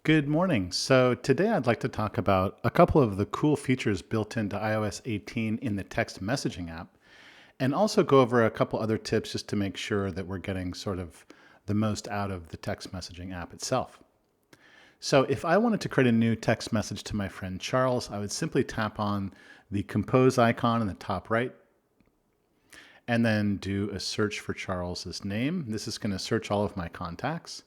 Good morning. So today I'd like to talk about a couple of the cool features built into iOS 18 in the text messaging app, and also go over a couple other tips just to make sure that we're getting sort of the most out of the text messaging app itself. So if I wanted to create a new text message to my friend Charles, I would simply tap on the compose icon in the top right, and then do a search for Charles's name. This is going to search all of my contacts.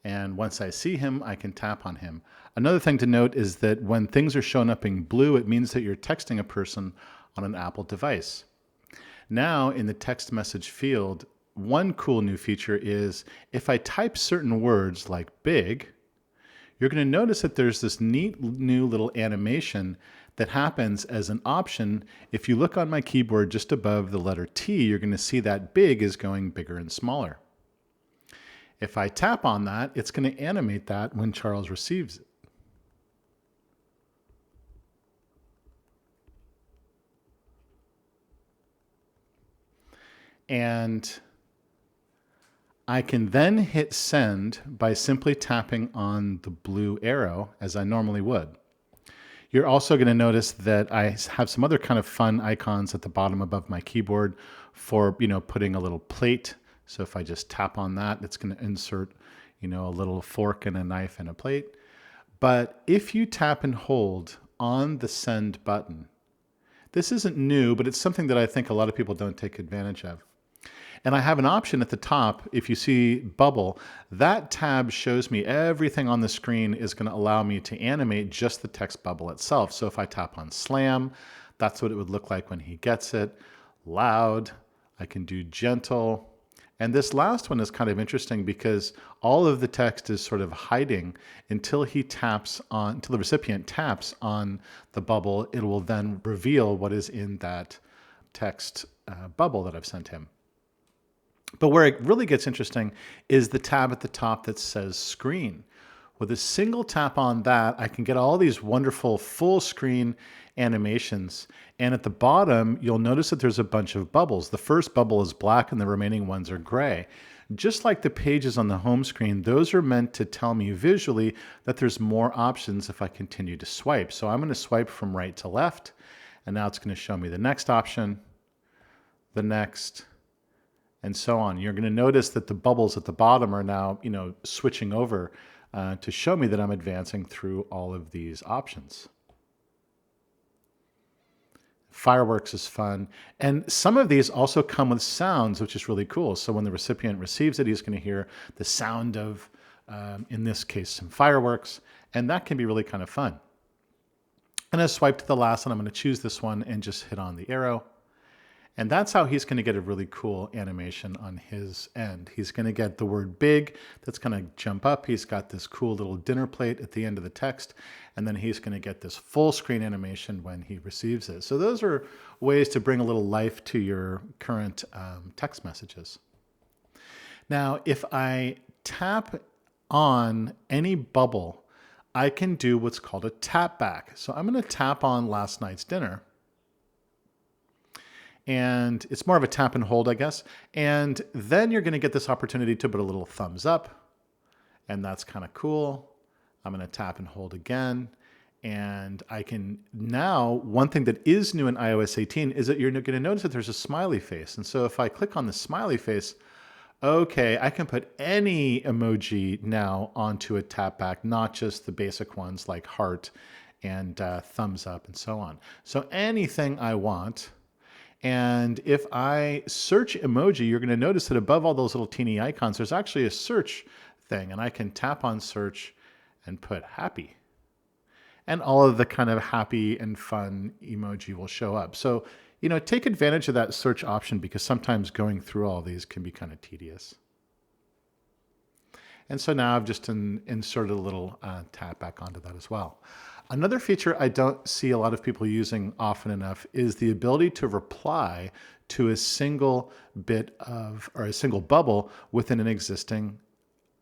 And once I see him, I can tap on him. Another thing to note is that when things are shown up in blue, it means that you're texting a person on an Apple device. Now in the text message field, one cool new feature is if I type certain words like big, you're going to notice that there's this neat new little animation that happens as an option. If you look on my keyboard just above the letter T, you're going to see that big is going bigger and smaller. If I tap on that, it's going to animate that when Charles receives it. And I can then hit send by simply tapping on the blue arrow as I normally would. You're also going to notice that I have some other kind of fun icons at the bottom above my keyboard for, putting a little plate. So if I just tap on that, it's going to insert, a little fork and a knife and a plate. But if you tap and hold on the send button, this isn't new, but it's something that I think a lot of people don't take advantage of. And I have an option at the top. If you see bubble, that tab shows me everything on the screen is going to allow me to animate just the text bubble itself. So if I tap on slam, that's what it would look like when he gets it. Loud, I can do gentle. And this last one is kind of interesting because all of the text is sort of hiding until the recipient taps on the bubble. It will then reveal what is in that text bubble that I've sent him. But where it really gets interesting is the tab at the top that says screen. With a single tap on that, I can get all these wonderful full screen animations. And at the bottom, you'll notice that there's a bunch of bubbles. The first bubble is black and the remaining ones are gray. Just like the pages on the home screen, those are meant to tell me visually that there's more options if I continue to swipe. So I'm going to swipe from right to left, and now it's going to show me the next option, the next, and so on. You're going to notice that the bubbles at the bottom are now, switching over to show me that I'm advancing through all of these options. Fireworks is fun. And some of these also come with sounds, which is really cool. So when the recipient receives it, he's going to hear the sound of, in this case, some fireworks. And that can be really kind of fun. And I swipe to the last one. I'm going to choose this one and just hit on the arrow. And that's how he's going to get a really cool animation on his end. He's going to get the word big that's going to jump up. He's got this cool little dinner plate at the end of the text. And then he's going to get this full screen animation when he receives it. So those are ways to bring a little life to your current text messages. Now, if I tap on any bubble, I can do what's called a tap back. So I'm going to tap on last night's dinner. And it's more of a tap and hold, I guess. And then you're going to get this opportunity to put a little thumbs up. And that's kind of cool. I'm going to tap and hold again. And I can now, one thing that is new in iOS 18 is that you're going to notice that there's a smiley face. And so if I click on the smiley face, okay, I can put any emoji now onto a tap back, not just the basic ones like heart and thumbs up and so on. So anything I want. And if I search emoji, you're going to notice that above all those little teeny icons, there's actually a search thing. And I can tap on search and put happy. And all of the kind of happy and fun emoji will show up. So, take advantage of that search option because sometimes going through all these can be kind of tedious. And so now I've just inserted a little tap back onto that as well. Another feature I don't see a lot of people using often enough is the ability to reply to a single a single bubble within an existing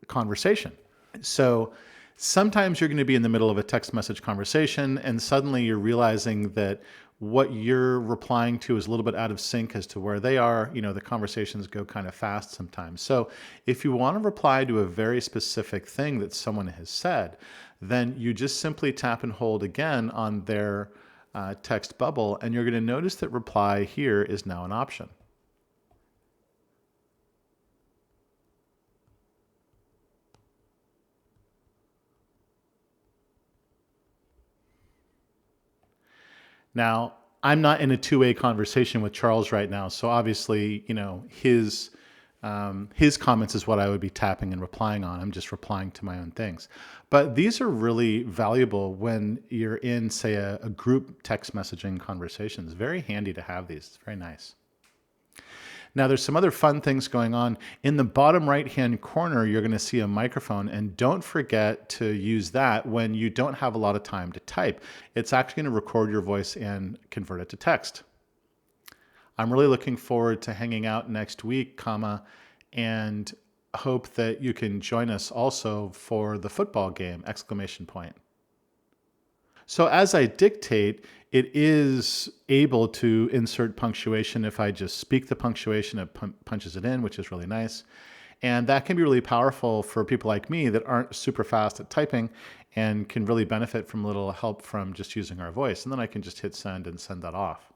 conversation. So sometimes you're going to be in the middle of a text message conversation and suddenly you're realizing that what you're replying to is a little bit out of sync as to where they are. The conversations go kind of fast sometimes. So if you want to reply to a very specific thing that someone has said, then you just simply tap and hold again on their text bubble, and you're going to notice that reply here is now an option. Now, I'm not in a two-way conversation with Charles right now, so obviously, his comments is what I would be tapping and replying on. I'm just replying to my own things. But these are really valuable when you're in, say, a group text messaging conversations. Very handy to have these. It's very nice. Now, there's some other fun things going on. In the bottom right-hand corner, you're going to see a microphone, and don't forget to use that when you don't have a lot of time to type. It's actually going to record your voice and convert it to text. I'm really looking forward to hanging out next week, and hope that you can join us also for the football game, ! So as I dictate, it is able to insert punctuation. If I just speak the punctuation, it punches it in, which is really nice. And that can be really powerful for people like me that aren't super fast at typing and can really benefit from a little help from just using our voice. And then I can just hit send and send that off.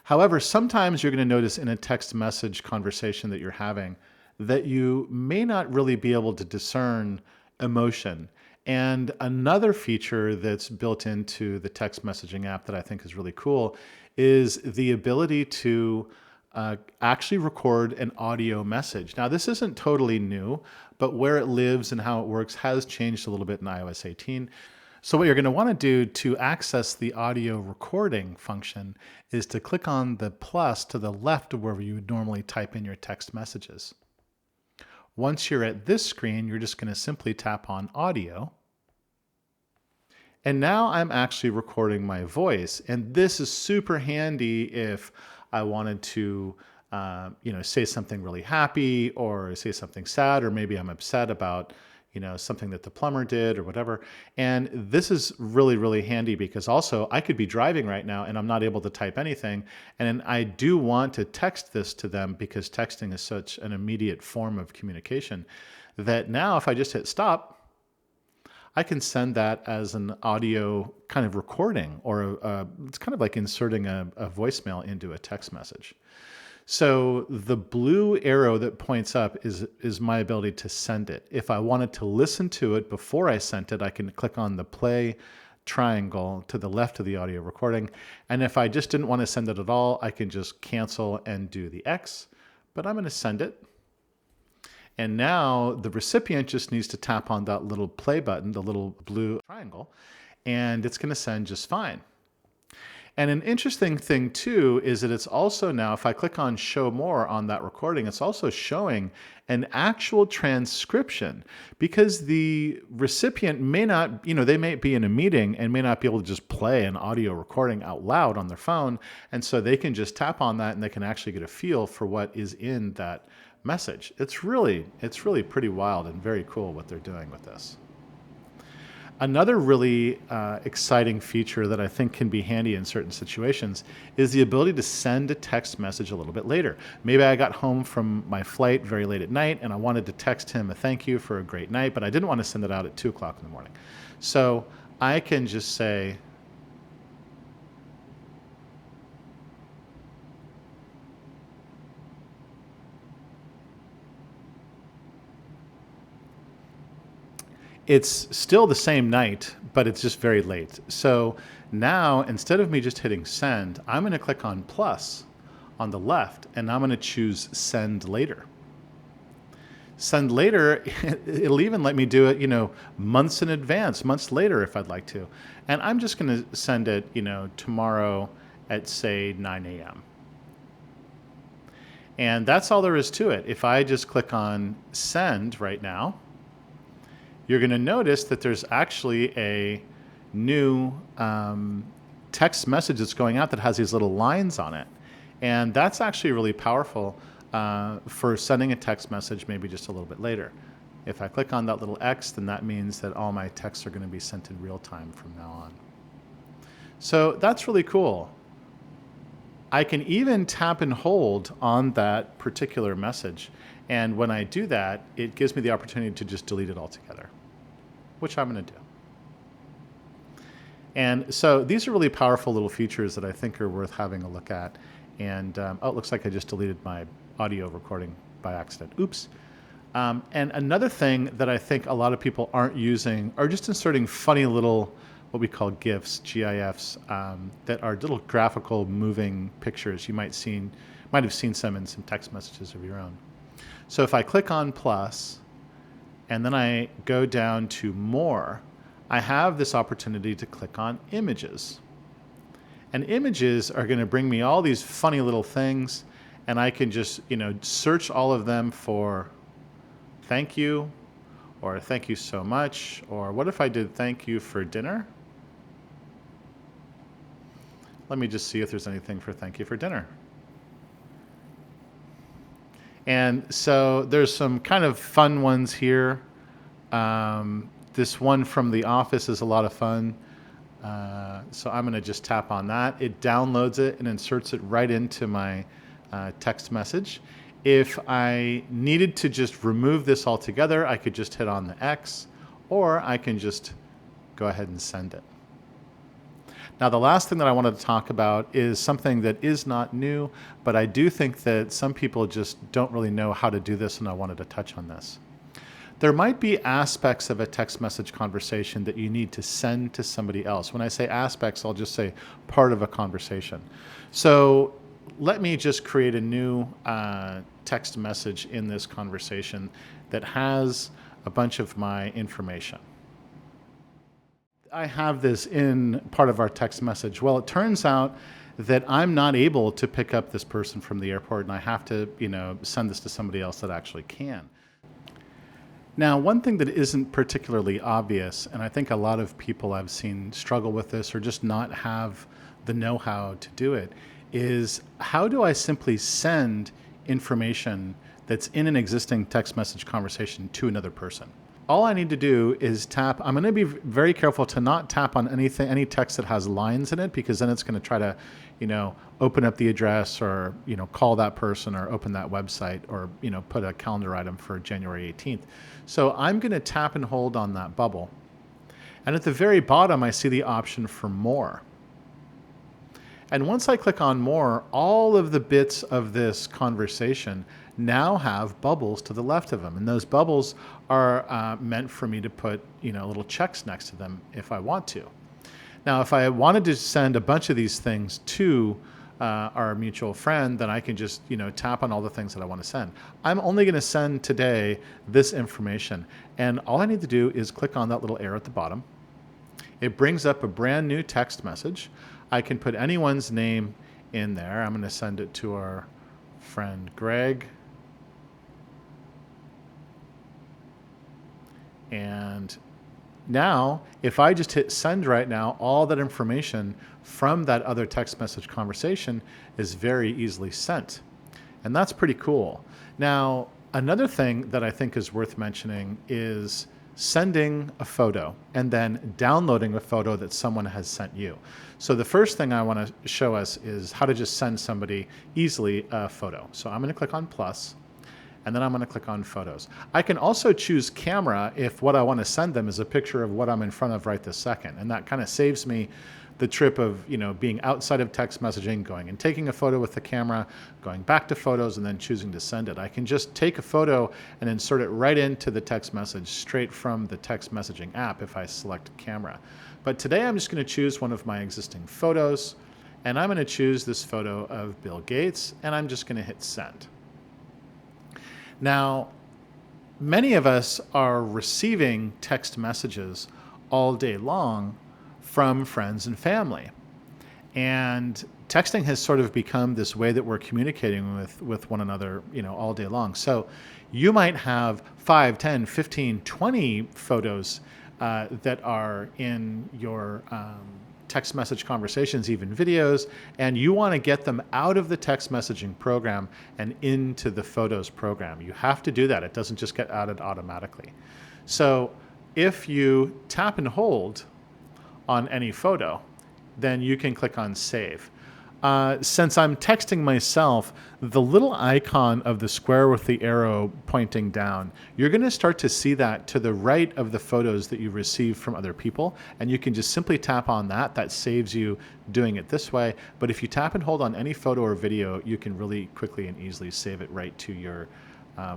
However, sometimes you're going to notice in a text message conversation that you're having that you may not really be able to discern emotion. And another feature that's built into the text messaging app that I think is really cool is the ability to actually record an audio message. Now, this isn't totally new, but where it lives and how it works has changed a little bit in iOS 18. So what you're going to want to do to access the audio recording function is to click on the plus to the left of where you would normally type in your text messages. Once you're at this screen, you're just going to simply tap on audio. And now I'm actually recording my voice. And this is super handy if I wanted to say something really happy or say something sad, or maybe I'm upset about something that the plumber did or whatever. And this is really, really handy because also I could be driving right now and I'm not able to type anything. And I do want to text this to them because texting is such an immediate form of communication that now if I just hit stop, I can send that as an audio kind of recording, or it's kind of like inserting a voicemail into a text message. So the blue arrow that points up is my ability to send it. If I wanted to listen to it before I sent it, I can click on the play triangle to the left of the audio recording. And if I just didn't want to send it at all, I can just cancel and do the X. But I'm going to send it. And now the recipient just needs to tap on that little play button, the little blue triangle, and it's going to send just fine. And an interesting thing too is that it's also now, if I click on show more on that recording, it's also showing an actual transcription, because the recipient may not, they may be in a meeting and may not be able to just play an audio recording out loud on their phone. And so they can just tap on that and they can actually get a feel for what is in that message. It's really pretty wild and very cool what they're doing with this. Another really exciting feature that I think can be handy in certain situations is the ability to send a text message a little bit later. Maybe I got home from my flight very late at night and I wanted to text him a thank you for a great night, but I didn't want to send it out at 2 o'clock in the morning. So I can just say, it's still the same night, but it's just very late. So now, instead of me just hitting send, I'm going to click on plus on the left, and I'm going to choose send later. Send later, it'll even let me do it, months in advance, months later if I'd like to. And I'm just going to send it, tomorrow at, say, 9 a.m. And that's all there is to it. If I just click on send right now, you're going to notice that there's actually a new text message that's going out that has these little lines on it. And that's actually really powerful for sending a text message maybe just a little bit later. If I click on that little X, then that means that all my texts are going to be sent in real time from now on. So that's really cool. I can even tap and hold on that particular message. And when I do that, it gives me the opportunity to just delete it altogether, which I'm going to do. And so these are really powerful little features that I think are worth having a look at. And oh, it looks like I just deleted my audio recording by accident. Oops. And another thing that I think a lot of people aren't using are just inserting funny little, what we call GIFs, GIFs, that are little graphical moving pictures. You might have seen some in some text messages of your own. So if I click on plus, and then I go down to more, I have this opportunity to click on images. And images are going to bring me all these funny little things, and I can just, search all of them for thank you, or thank you so much, or what if I did thank you for dinner? Let me just see if there's anything for thank you for dinner. And so there's some kind of fun ones here. This one from The Office is a lot of fun. So I'm going to just tap on that. It downloads it and inserts it right into my text message. If I needed to just remove this altogether, I could just hit on the X, or I can just go ahead and send it. Now, the last thing that I wanted to talk about is something that is not new, but I do think that some people just don't really know how to do this, and I wanted to touch on this. There might be aspects of a text message conversation that you need to send to somebody else. When I say aspects, I'll just say part of a conversation. So let me just create a new text message in this conversation that has a bunch of my information. I have this in part of our text message. Well, it turns out that I'm not able to pick up this person from the airport, and I have to, send this to somebody else that actually can. Now, one thing that isn't particularly obvious, and I think a lot of people I've seen struggle with this or just not have the know-how to do it, is how do I simply send information that's in an existing text message conversation to another person? All I need to do is tap. I'm going to be very careful to not tap on any text that has lines in it, because then it's going to try to, open up the address or, call that person or open that website or, put a calendar item for January 18th. So I'm going to tap and hold on that bubble. And at the very bottom, I see the option for more. And once I click on more, all of the bits of this conversation now have bubbles to the left of them. And those bubbles are meant for me to put, little checks next to them if I want to. Now, if I wanted to send a bunch of these things to our mutual friend, then I can just, tap on all the things that I want to send. I'm only going to send today this information. And all I need to do is click on that little arrow at the bottom. It brings up a brand new text message. I can put anyone's name in there. I'm going to send it to our friend Greg. And now, if I just hit send right now, all that information from that other text message conversation is very easily sent. And that's pretty cool. Now, another thing that I think is worth mentioning is sending a photo and then downloading a photo that someone has sent you. So the first thing I want to show us is how to just send somebody easily a photo. So I'm going to click on plus, and then I'm going to click on photos. I can also choose camera if what I want to send them is a picture of what I'm in front of right this second. And that kind of saves me the trip of being outside of text messaging, going and taking a photo with the camera, going back to photos, and then choosing to send it. I can just take a photo and insert it right into the text message straight from the text messaging app if I select camera. But today I'm just going to choose one of my existing photos, and I'm going to choose this photo of Bill Gates, and I'm just going to hit send. Now, many of us are receiving text messages all day long from friends and family. And texting has sort of become this way that we're communicating with one another, all day long. So you might have 5, 10, 15, 20 photos that are in your text message conversations, even videos, and you want to get them out of the text messaging program and into the photos program. You have to do that. It doesn't just get added automatically. So if you tap and hold on any photo, then you can click on Save. Since I'm texting myself, the little icon of the square with the arrow pointing down, you're going to start to see that to the right of the photos that you've received from other people. And you can just simply tap on that. That saves you doing it this way. But if you tap and hold on any photo or video, you can really quickly and easily save it right to your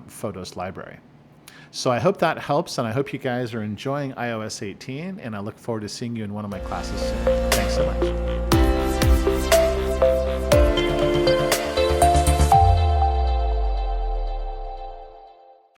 Photos library. So I hope that helps, and I hope you guys are enjoying iOS 18, and I look forward to seeing you in one of my classes soon. Thanks so much.